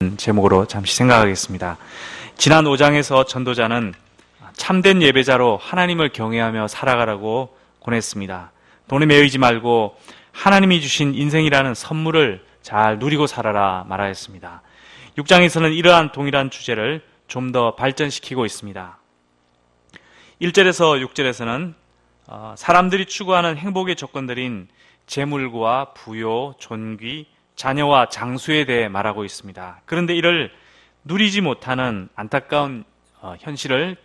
이런 제목으로 잠시 생각하겠습니다. 지난 5장에서 전도자는 참된 예배자로 하나님을 경외하며 살아가라고 권했습니다. 돈에 매이지 말고 하나님이 주신 인생이라는 선물을 잘 누리고 살아라 말하였습니다. 6장에서는 이러한 동일한 주제를 좀 더 발전시키고 있습니다. 1절에서 6절에서는 사람들이 추구하는 행복의 조건들인 재물과 부요, 존귀, 자녀와 장수에 대해 말하고 있습니다. 그런데 이를 누리지 못하는 안타까운 현실을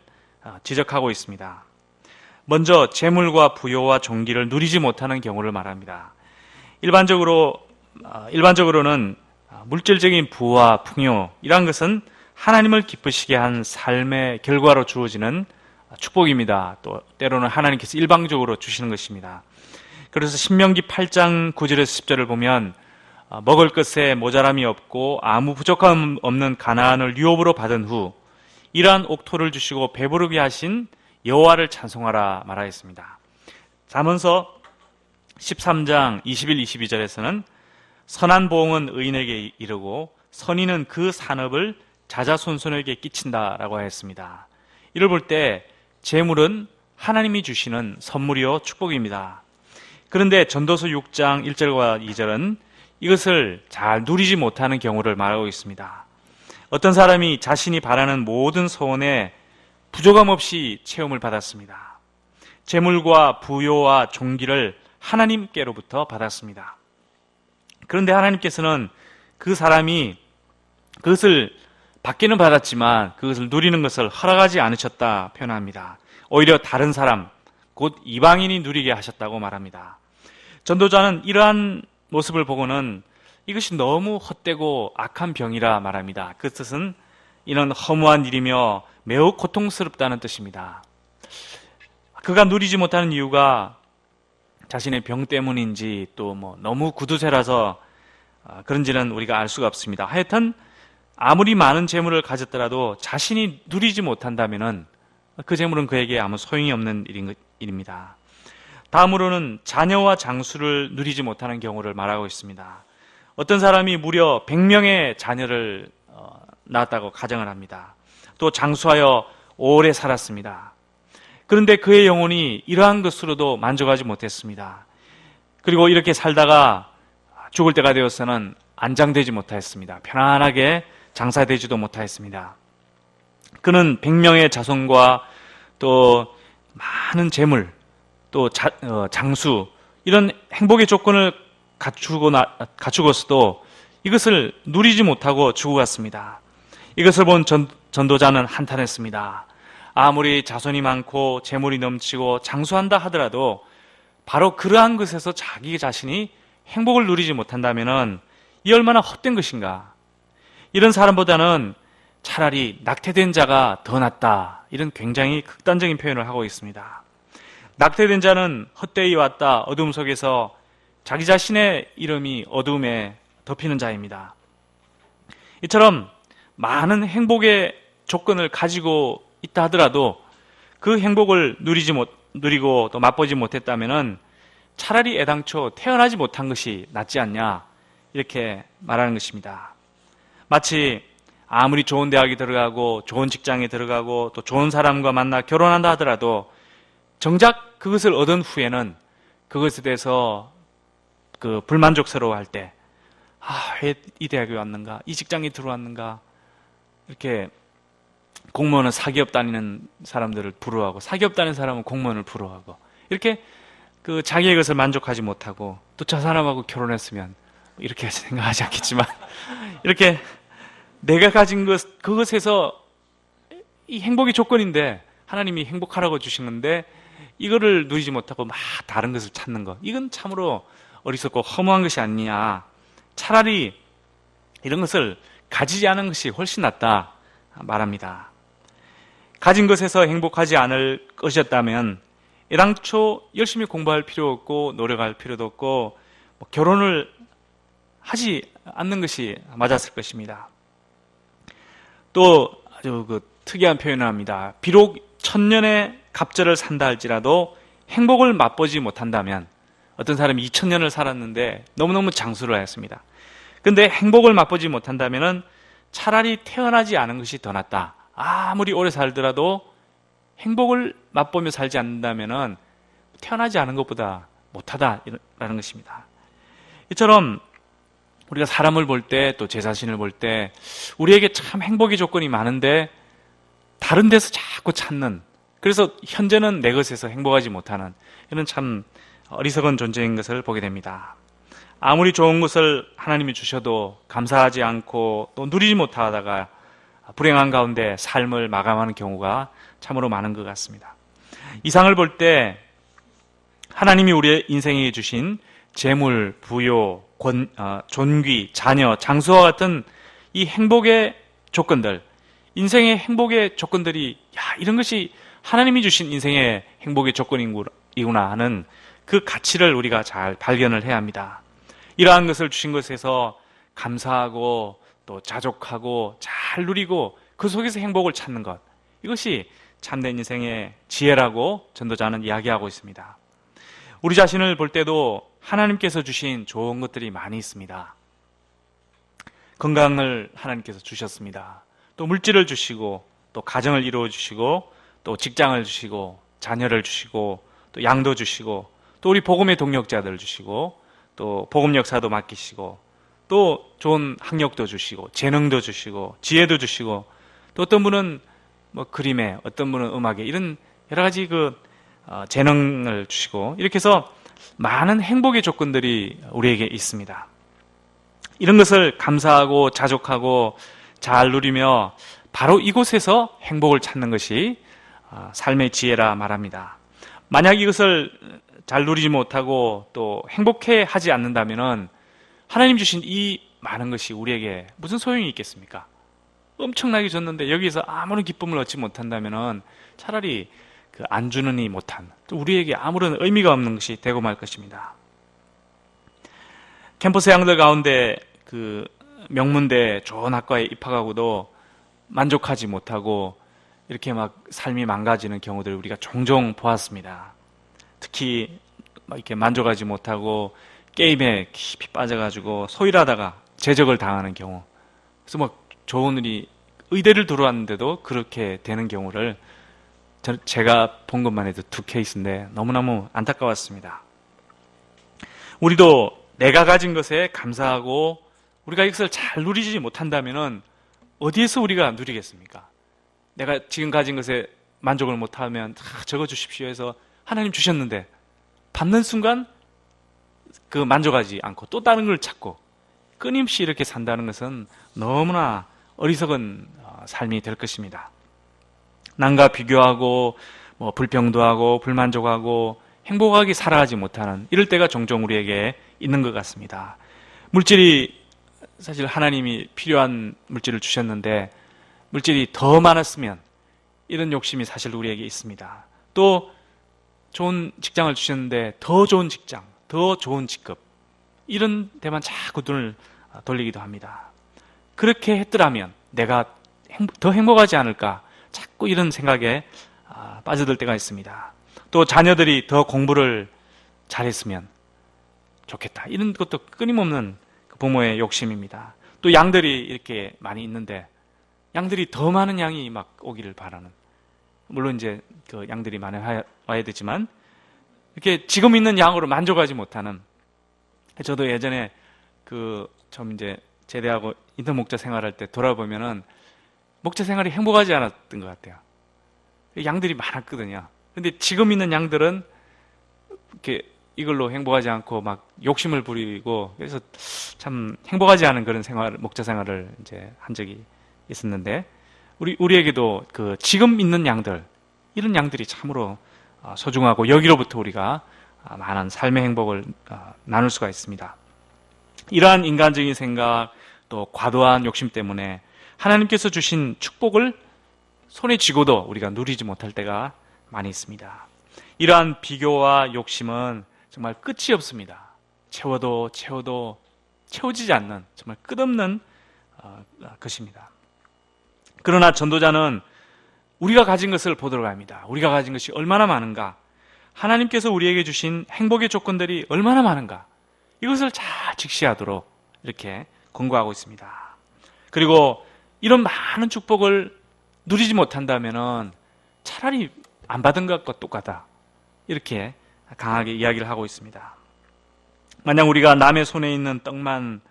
지적하고 있습니다. 먼저 재물과 부요와 존귀를 누리지 못하는 경우를 말합니다. 일반적으로는 물질적인 부와 풍요, 이러한 것은 하나님을 기쁘시게 한 삶의 결과로 주어지는 축복입니다. 또 때로는 하나님께서 일방적으로 주시는 것입니다. 그래서 신명기 8장 9절에서 10절을 보면 먹을 것에 모자람이 없고 아무 부족함 없는 가나안을 유업으로 받은 후 이러한 옥토를 주시고 배부르게 하신 여호와를 찬송하라 말하였습니다. 잠언서 13장 21, 22절에서는 선한 보응은 의인에게 이르고 선인은 그 산업을 자자손손에게 끼친다라고 하였습니다. 이를 볼 때 재물은 하나님이 주시는 선물이요 축복입니다. 그런데 전도서 6장 1절과 2절은 이것을 잘 누리지 못하는 경우를 말하고 있습니다. 어떤 사람이 자신이 바라는 모든 소원에 부족함 없이 체험을 받았습니다. 재물과 부요와 존귀를 하나님께로부터 받았습니다. 그런데 하나님께서는 그 사람이 그것을 받기는 받았지만 그것을 누리는 것을 허락하지 않으셨다 표현합니다. 오히려 다른 사람, 곧 이방인이 누리게 하셨다고 말합니다. 전도자는 이러한 모습을 보고는 이것이 너무 헛되고 악한 병이라 말합니다. 그 뜻은 이는 허무한 일이며 매우 고통스럽다는 뜻입니다. 그가 누리지 못하는 이유가 자신의 병 때문인지 또 너무 구두쇠라서 그런지는 우리가 알 수가 없습니다. 하여튼 아무리 많은 재물을 가졌더라도 자신이 누리지 못한다면 그 재물은 그에게 아무 소용이 없는 일입니다. 다음으로는 자녀와 장수를 누리지 못하는 경우를 말하고 있습니다. 어떤 사람이 무려 100명의 자녀를 낳았다고 가정을 합니다. 또 장수하여 오래 살았습니다. 그런데 그의 영혼이 이러한 것으로도 만족하지 못했습니다. 그리고 이렇게 살다가 죽을 때가 되어서는 안장되지 못하였습니다. 편안하게 장사되지도 못하였습니다. 그는 100명의 자손과 또 많은 재물, 또 장수, 이런 행복의 조건을 갖추고서도 이것을 누리지 못하고 죽어갔습니다. 이것을 본 전도자는 한탄했습니다. 아무리 자손이 많고 재물이 넘치고 장수한다 하더라도 바로 그러한 것에서 자기 자신이 행복을 누리지 못한다면 이 얼마나 헛된 것인가. 이런 사람보다는 차라리 낙태된 자가 더 낫다. 이런 굉장히 극단적인 표현을 하고 있습니다. 낙태된 자는 헛되이 왔다 어둠 속에서 자기 자신의 이름이 어둠에 덮이는 자입니다. 이처럼 많은 행복의 조건을 가지고 있다 하더라도 그 행복을 누리고 또 맛보지 못했다면 차라리 애당초 태어나지 못한 것이 낫지 않냐 이렇게 말하는 것입니다. 마치 아무리 좋은 대학에 들어가고 좋은 직장에 들어가고 또 좋은 사람과 만나 결혼한다 하더라도 정작 그것을 얻은 후에는 그것에 대해서 불만족스러워할 때 왜 이 대학에 왔는가, 이 직장에 들어왔는가, 이렇게 공무원은 사기업 다니는 사람들을 부러워하고 사기업 다니는 사람은 공무원을 부러워하고 이렇게 자기의 것을 만족하지 못하고 또 저 사람하고 결혼했으면 이렇게 생각하지 않겠지만 이렇게 내가 가진 그것에서 이 행복이 조건인데 하나님이 행복하라고 주신 건데 이거를 누리지 못하고 막 다른 것을 찾는 것, 이건 참으로 어리석고 허무한 것이 아니냐. 차라리 이런 것을 가지지 않은 것이 훨씬 낫다 말합니다. 가진 것에서 행복하지 않을 것이었다면 애당초 열심히 공부할 필요 없고 노력할 필요도 없고 결혼을 하지 않는 것이 맞았을 것입니다. 또 아주 특이한 표현을 합니다. 비록 1000년의 갑절을 산다 할지라도 행복을 맛보지 못한다면, 어떤 사람이 2000년을 살았는데 너무너무 장수를 하였습니다. 그런데 행복을 맛보지 못한다면 차라리 태어나지 않은 것이 더 낫다. 아무리 오래 살더라도 행복을 맛보며 살지 않는다면 태어나지 않은 것보다 못하다라는 것입니다. 이처럼 우리가 사람을 볼 때, 또 제 자신을 볼 때 우리에게 참 행복의 조건이 많은데 다른 데서 자꾸 찾는, 그래서 현재는 내 것에서 행복하지 못하는 이런 참 어리석은 존재인 것을 보게 됩니다. 아무리 좋은 것을 하나님이 주셔도 감사하지 않고 또 누리지 못하다가 불행한 가운데 삶을 마감하는 경우가 참으로 많은 것 같습니다. 이상을 볼 때 하나님이 우리의 인생에 주신 재물, 부요, 존귀, 자녀, 장수와 같은 이 행복의 조건들, 인생의 행복의 조건들이 이런 것이 하나님이 주신 인생의 행복의 조건이구나 하는 그 가치를 우리가 잘 발견을 해야 합니다. 이러한 것을 주신 것에서 감사하고 또 자족하고 잘 누리고 그 속에서 행복을 찾는 것, 이것이 참된 인생의 지혜라고 전도자는 이야기하고 있습니다. 우리 자신을 볼 때도 하나님께서 주신 좋은 것들이 많이 있습니다. 건강을 하나님께서 주셨습니다. 또 물질을 주시고 또 가정을 이루어 주시고 또 직장을 주시고 자녀를 주시고 또 양도 주시고 또 우리 복음의 동력자들을 주시고 또 복음 역사도 맡기시고 또 좋은 학력도 주시고 재능도 주시고 지혜도 주시고 또 어떤 분은 그림에, 어떤 분은 음악에, 이런 여러 가지 재능을 주시고 이렇게 해서 많은 행복의 조건들이 우리에게 있습니다. 이런 것을 감사하고 자족하고 잘 누리며 바로 이곳에서 행복을 찾는 것이 삶의 지혜라 말합니다. 만약 이것을 잘 누리지 못하고 또 행복해 하지 않는다면 하나님 주신 이 많은 것이 우리에게 무슨 소용이 있겠습니까? 엄청나게 줬는데 여기에서 아무런 기쁨을 얻지 못한다면 차라리 안 주느니 못한, 또 우리에게 아무런 의미가 없는 것이 되고 말 것입니다. 캠퍼스 양들 가운데 명문대 좋은 학과에 입학하고도 만족하지 못하고 이렇게 삶이 망가지는 경우들을 우리가 종종 보았습니다. 특히 이렇게 만족하지 못하고 게임에 깊이 빠져가지고 소일하다가 제적을 당하는 경우, 그래서 좋은 의대를 들어왔는데도 그렇게 되는 경우를 제가 본 것만 해도 2케이스인데 너무너무 안타까웠습니다. 우리도 내가 가진 것에 감사하고 우리가 이것을 잘 누리지 못한다면 어디에서 우리가 누리겠습니까? 내가 지금 가진 것에 만족을 못하면 적어 주십시오 해서 하나님 주셨는데 받는 순간 만족하지 않고 또 다른 걸 찾고 끊임없이 이렇게 산다는 것은 너무나 어리석은 삶이 될 것입니다. 남과 비교하고 불평도하고 불만족하고 행복하게 살아가지 못하는 이럴 때가 종종 우리에게 있는 것 같습니다. 물질이 사실 하나님이 필요한 물질을 주셨는데 물질이 더 많았으면 이런 욕심이 사실 우리에게 있습니다. 또 좋은 직장을 주셨는데 더 좋은 직장, 더 좋은 직급, 이런 데만 자꾸 눈을 돌리기도 합니다. 그렇게 했더라면 내가 더 행복하지 않을까, 자꾸 이런 생각에 빠져들 때가 있습니다. 또 자녀들이 더 공부를 잘했으면 좋겠다, 이런 것도 끊임없는 부모의 욕심입니다. 또 양들이 이렇게 많이 있는데 양들이 더 많은 양이 오기를 바라는, 물론 이제 양들이 많이 와야 되지만 이렇게 지금 있는 양으로 만족하지 못하는, 저도 예전에 처음 이제 제대하고 인턴 목자 생활할 때 돌아보면은 목자 생활이 행복하지 않았던 것 같아요. 양들이 많았거든요. 근데 지금 있는 양들은 이렇게 이걸로 행복하지 않고 욕심을 부리고, 그래서 참 행복하지 않은 그런 목자 생활을 이제 한 적이 있었는데, 우리에게도 지금 있는 양들, 이런 양들이 참으로 소중하고 여기로부터 우리가 많은 삶의 행복을 나눌 수가 있습니다. 이러한 인간적인 생각, 또 과도한 욕심 때문에 하나님께서 주신 축복을 손에 쥐고도 우리가 누리지 못할 때가 많이 있습니다. 이러한 비교와 욕심은 정말 끝이 없습니다. 채워도 채워지지 않는 정말 끝없는 것입니다. 그러나 전도자는 우리가 가진 것을 보도록 합니다. 우리가 가진 것이 얼마나 많은가, 하나님께서 우리에게 주신 행복의 조건들이 얼마나 많은가, 이것을 잘 직시하도록 이렇게 권고하고 있습니다. 그리고 이런 많은 축복을 누리지 못한다면은 차라리 안 받은 것과 똑같다. 이렇게 강하게 이야기를 하고 있습니다. 만약 우리가 남의 손에 있는 떡만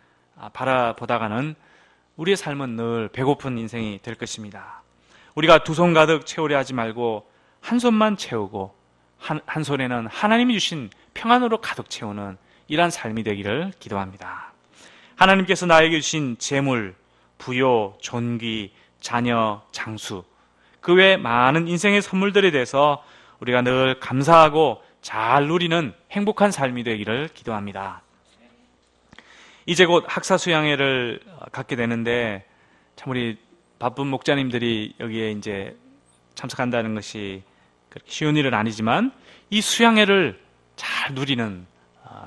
바라보다가는 우리의 삶은 늘 배고픈 인생이 될 것입니다. 우리가 두 손 가득 채우려 하지 말고 한 손만 채우고 한 손에는 하나님이 주신 평안으로 가득 채우는 이러한 삶이 되기를 기도합니다. 하나님께서 나에게 주신 재물, 부요, 존귀, 자녀, 장수, 그 외 많은 인생의 선물들에 대해서 우리가 늘 감사하고 잘 누리는 행복한 삶이 되기를 기도합니다. 이제 곧 학사 수양회를 갖게 되는데 참 우리 바쁜 목자님들이 여기에 이제 참석한다는 것이 그렇게 쉬운 일은 아니지만 이 수양회를 잘 누리는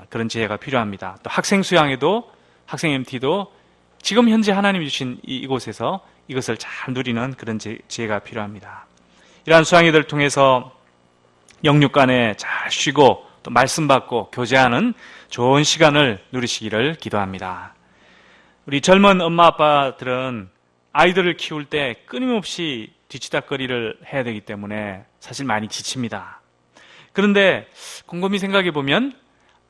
그런 지혜가 필요합니다. 또 학생 수양회도 학생 MT도 지금 현재 하나님이 주신 이곳에서 이것을 잘 누리는 그런 지혜가 필요합니다. 이러한 수양회들을 통해서 영육 간에 잘 쉬고 또 말씀 받고 교제하는 좋은 시간을 누리시기를 기도합니다. 우리 젊은 엄마 아빠들은 아이들을 키울 때 끊임없이 뒤치다꺼리를 해야 되기 때문에 사실 많이 지칩니다. 그런데 곰곰이 생각해 보면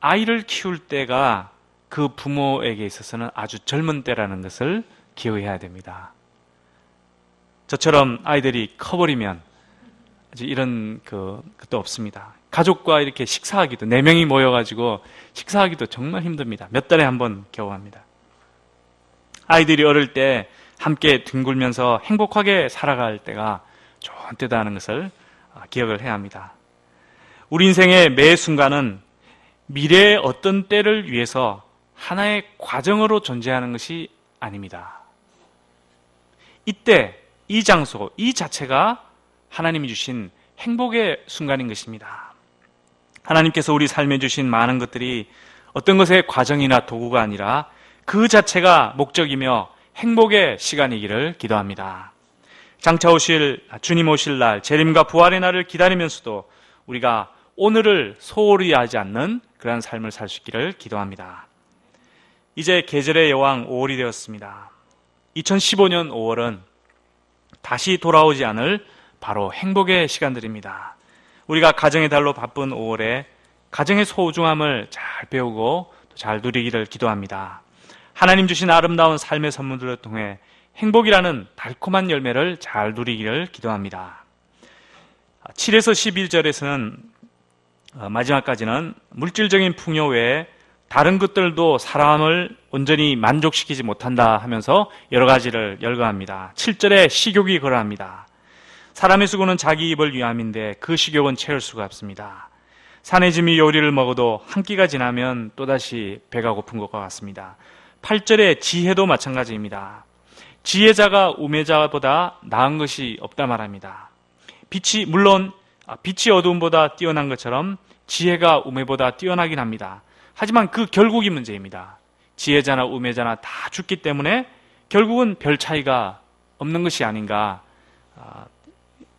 아이를 키울 때가 그 부모에게 있어서는 아주 젊은 때라는 것을 기억해야 됩니다. 저처럼 아이들이 커버리면 이런 것도 없습니다. 가족과 이렇게 식사하기도 4명이 모여가지고 식사하기도 정말 힘듭니다. 몇 달에 한 번 겨우 합니다. 아이들이 어릴 때 함께 뒹굴면서 행복하게 살아갈 때가 좋은 때다는 것을 기억을 해야 합니다. 우리 인생의 매 순간은 미래의 어떤 때를 위해서 하나의 과정으로 존재하는 것이 아닙니다. 이때, 이 장소, 이 자체가 하나님이 주신 행복의 순간인 것입니다. 하나님께서 우리 삶에 주신 많은 것들이 어떤 것의 과정이나 도구가 아니라 그 자체가 목적이며 행복의 시간이기를 기도합니다. 장차 오실 주님 오실 날, 재림과 부활의 날을 기다리면서도 우리가 오늘을 소홀히 하지 않는 그러한 삶을 살 수 있기를 기도합니다. 이제 계절의 여왕 5월이 되었습니다. 2015년 5월은 다시 돌아오지 않을 바로 행복의 시간들입니다. 우리가 가정의 달로 바쁜 5월에 가정의 소중함을 잘 배우고 잘 누리기를 기도합니다. 하나님 주신 아름다운 삶의 선물들을 통해 행복이라는 달콤한 열매를 잘 누리기를 기도합니다. 7에서 11절에서는 마지막까지는 물질적인 풍요 외에 다른 것들도 사람을 온전히 만족시키지 못한다 하면서 여러 가지를 열거합니다. 7절에 식욕이 그러합니다. 사람의 수고는 자기 입을 위함인데 그 식욕은 채울 수가 없습니다. 산의 짐이 요리를 먹어도 한 끼가 지나면 또다시 배가 고픈 것과 같습니다. 8절에 지혜도 마찬가지입니다. 지혜자가 우매자보다 나은 것이 없다 말합니다. 물론 빛이 어두움보다 뛰어난 것처럼 지혜가 우매보다 뛰어나긴 합니다. 하지만 그 결국이 문제입니다. 지혜자나 우매자나 다 죽기 때문에 결국은 별 차이가 없는 것이 아닌가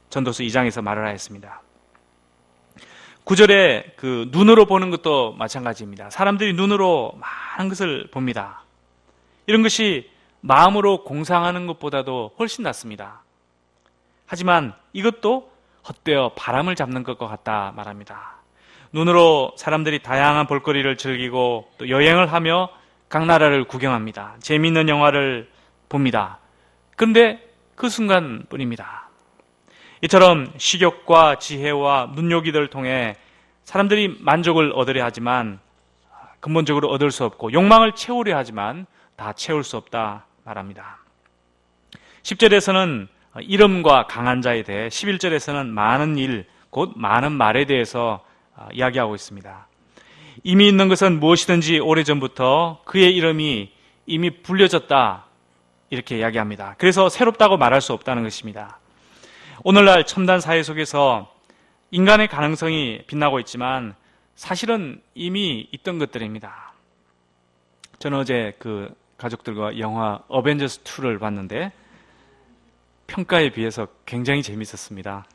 전도서 2장에서 말을 하였습니다. 9절에 그 눈으로 보는 것도 마찬가지입니다. 사람들이 눈으로 많은 것을 봅니다. 이런 것이 마음으로 공상하는 것보다도 훨씬 낫습니다. 하지만 이것도 헛되어 바람을 잡는 것과 같다 말합니다. 눈으로 사람들이 다양한 볼거리를 즐기고 또 여행을 하며 각 나라를 구경합니다. 재미있는 영화를 봅니다. 그런데 그 순간뿐입니다. 이처럼 식욕과 지혜와 눈요기들을 통해 사람들이 만족을 얻으려 하지만 근본적으로 얻을 수 없고 욕망을 채우려 하지만 다 채울 수 없다 말합니다. 10절에서는 이름과 강한 자에 대해, 11절에서는 많은 일, 곧 많은 말에 대해서 이야기하고 있습니다. 이미 있는 것은 무엇이든지 오래전부터 그의 이름이 이미 불려졌다 이렇게 이야기합니다. 그래서 새롭다고 말할 수 없다는 것입니다. 오늘날 첨단 사회 속에서 인간의 가능성이 빛나고 있지만 사실은 이미 있던 것들입니다. 저는 어제 그 가족들과 영화 어벤져스 2를 봤는데 평가에 비해서 굉장히 재밌었습니다.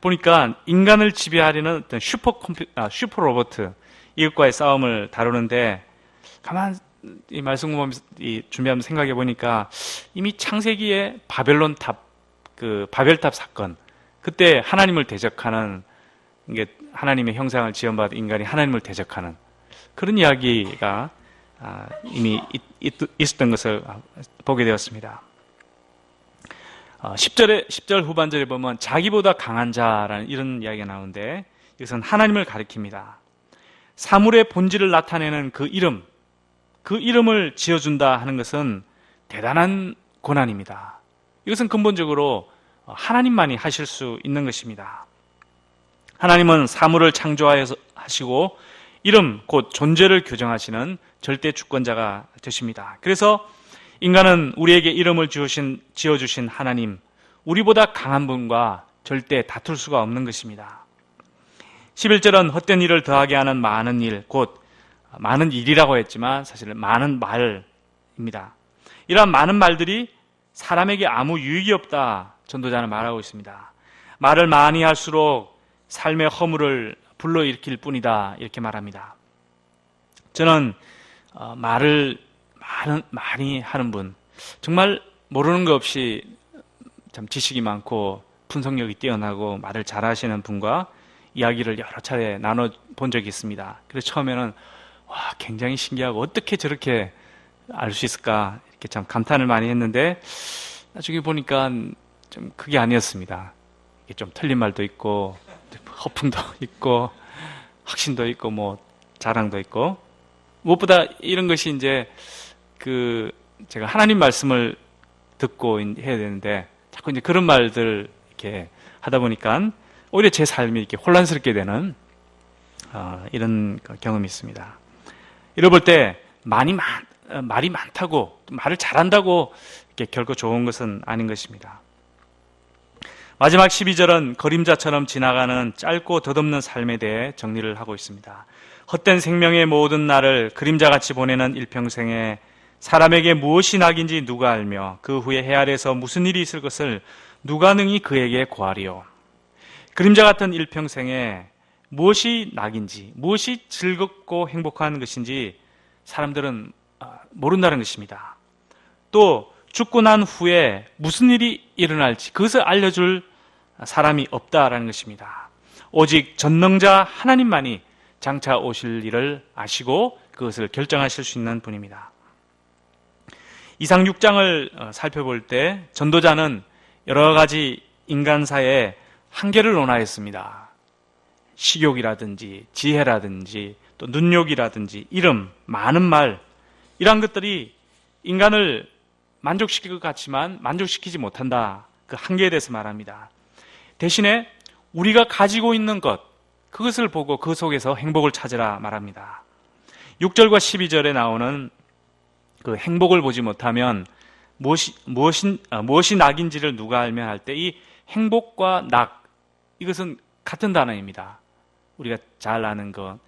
보니까 인간을 지배하려는 어떤 슈퍼 로봇 이것과의 싸움을 다루는데 가만 이 말씀 공부하면서 준비하면서 생각해 보니까 이미 창세기에 바벨탑 사건, 그때 하나님을 대적하는, 이게 하나님의 형상을 지원받은 인간이 하나님을 대적하는 그런 이야기가 이미 있었던 것을 보게 되었습니다. 10절 후반절에 보면 자기보다 강한 자라는 이런 이야기가 나오는데, 이것은 하나님을 가리킵니다. 사물의 본질을 나타내는 그 이름을 지어준다 하는 것은 대단한 고난입니다. 이것은 근본적으로 하나님만이 하실 수 있는 것입니다. 하나님은 사물을 창조하시고 이름, 곧 존재를 규정하시는 절대 주권자가 되십니다. 그래서 인간은 우리에게 이름을 지어주신 하나님, 우리보다 강한 분과 절대 다툴 수가 없는 것입니다. 11절은 헛된 일을 더하게 하는 많은 일, 곧 많은 일이라고 했지만 사실은 많은 말입니다. 이러한 많은 말들이 사람에게 아무 유익이 없다, 전도자는 말하고 있습니다. 말을 많이 할수록 삶의 허물을 불러일으킬 뿐이다, 이렇게 말합니다. 저는 말을 많이 하는 분, 정말 모르는 거 없이 참 지식이 많고 분석력이 뛰어나고 말을 잘하시는 분과 이야기를 여러 차례 나눠본 적이 있습니다. 그래서 처음에는 굉장히 신기하고 어떻게 저렇게 알 수 있을까, 이렇게 참 감탄을 많이 했는데 나중에 보니까 좀 그게 아니었습니다. 이게 좀 틀린 말도 있고 허풍도 있고 확신도 있고 뭐 자랑도 있고, 무엇보다 이런 것이 이제 제가 하나님 말씀을 듣고 해야 되는데 자꾸 이제 그런 말들 이렇게 하다 보니까 오히려 제 삶이 이렇게 혼란스럽게 되는 이런 경험이 있습니다. 이럴 볼 때 말이 많다고, 말을 잘한다고 이렇게 결코 좋은 것은 아닌 것입니다. 마지막 12절은 그림자처럼 지나가는 짧고 덧없는 삶에 대해 정리를 하고 있습니다. 헛된 생명의 모든 날을 그림자같이 보내는 일평생에 사람에게 무엇이 낙인지 누가 알며 그 후에 해 아래서 무슨 일이 있을 것을 누가 능히 그에게 고하리요. 그림자 같은 일평생에 무엇이 낙인지, 무엇이 즐겁고 행복한 것인지 사람들은 모른다는 것입니다. 또 죽고 난 후에 무슨 일이 일어날지 그것을 알려줄 사람이 없다라는 것입니다. 오직 전능자 하나님만이 장차 오실 일을 아시고 그것을 결정하실 수 있는 분입니다. 이상 6장을 살펴볼 때 전도자는 여러 가지 인간사의 한계를 논하였습니다. 식욕이라든지 지혜라든지 또 눈욕이라든지 이름, 많은 말, 이러한 것들이 인간을 만족시킬 것 같지만 만족시키지 못한다, 그 한계에 대해서 말합니다. 대신에 우리가 가지고 있는 것, 그것을 보고 그 속에서 행복을 찾으라 말합니다. 6절과 12절에 나오는 그 행복을 보지 못하면 무엇이 낙인지를 누가 알면 할 때 이 행복과 낙, 이것은 같은 단어입니다. 우리가 잘 아는 것,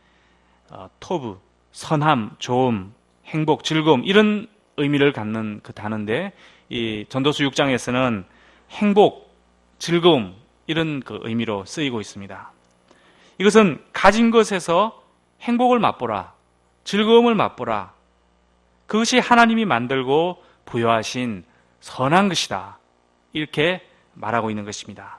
토브, 선함, 좋음, 행복, 즐거움, 이런 의미를 갖는 그 단어인데, 이 전도서 6장에서는 행복, 즐거움, 이런 그 의미로 쓰이고 있습니다. 이것은 가진 것에서 행복을 맛보라, 즐거움을 맛보라, 그것이 하나님이 만들고 부여하신 선한 것이다, 이렇게 말하고 있는 것입니다.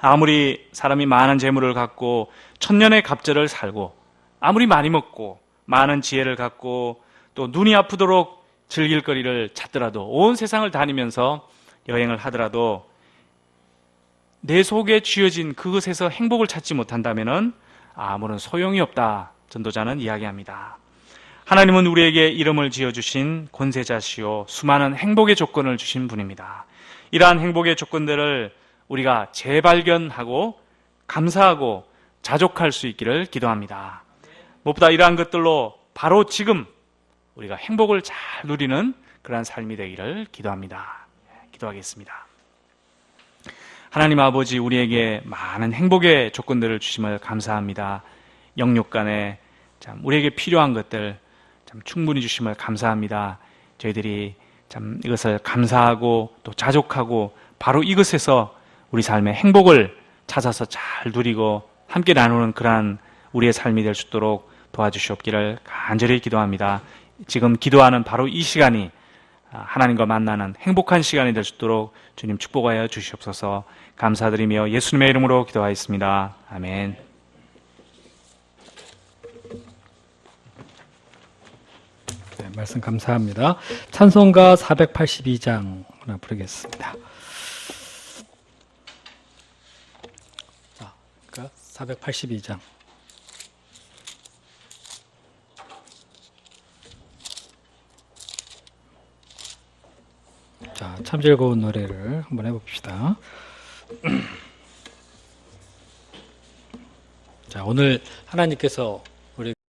아무리 사람이 많은 재물을 갖고 천년의 갑절을 살고 아무리 많이 먹고 많은 지혜를 갖고 또 눈이 아프도록 즐길 거리를 찾더라도, 온 세상을 다니면서 여행을 하더라도 내 속에 쥐어진 그것에서 행복을 찾지 못한다면 아무런 소용이 없다, 전도자는 이야기합니다. 하나님은 우리에게 이름을 지어주신 권세자시오, 수많은 행복의 조건을 주신 분입니다. 이러한 행복의 조건들을 우리가 재발견하고 감사하고 자족할 수 있기를 기도합니다. 무엇보다 이러한 것들로 바로 지금 우리가 행복을 잘 누리는 그러한 삶이 되기를 기도합니다. 기도하겠습니다. 하나님 아버지, 우리에게 많은 행복의 조건들을 주심을 감사합니다. 영육간에 참 우리에게 필요한 것들 참 충분히 주심을 감사합니다. 저희들이 참 이것을 감사하고 또 자족하고 바로 이것에서 우리 삶의 행복을 찾아서 잘 누리고 함께 나누는 그러한 우리의 삶이 될 수 있도록 도와주시옵기를 간절히 기도합니다. 지금 기도하는 바로 이 시간이 하나님과 만나는 행복한 시간이 될 수 있도록 주님 축복하여 주시옵소서. 감사드리며 예수님의 이름으로 기도하였습니다. 아멘. 네, 말씀 감사합니다. 찬송가 482장 하나 부르겠습니다. 자, 482장. 자, 참 즐거운 노래를 한번 해봅시다. 자, 오늘 하나님께서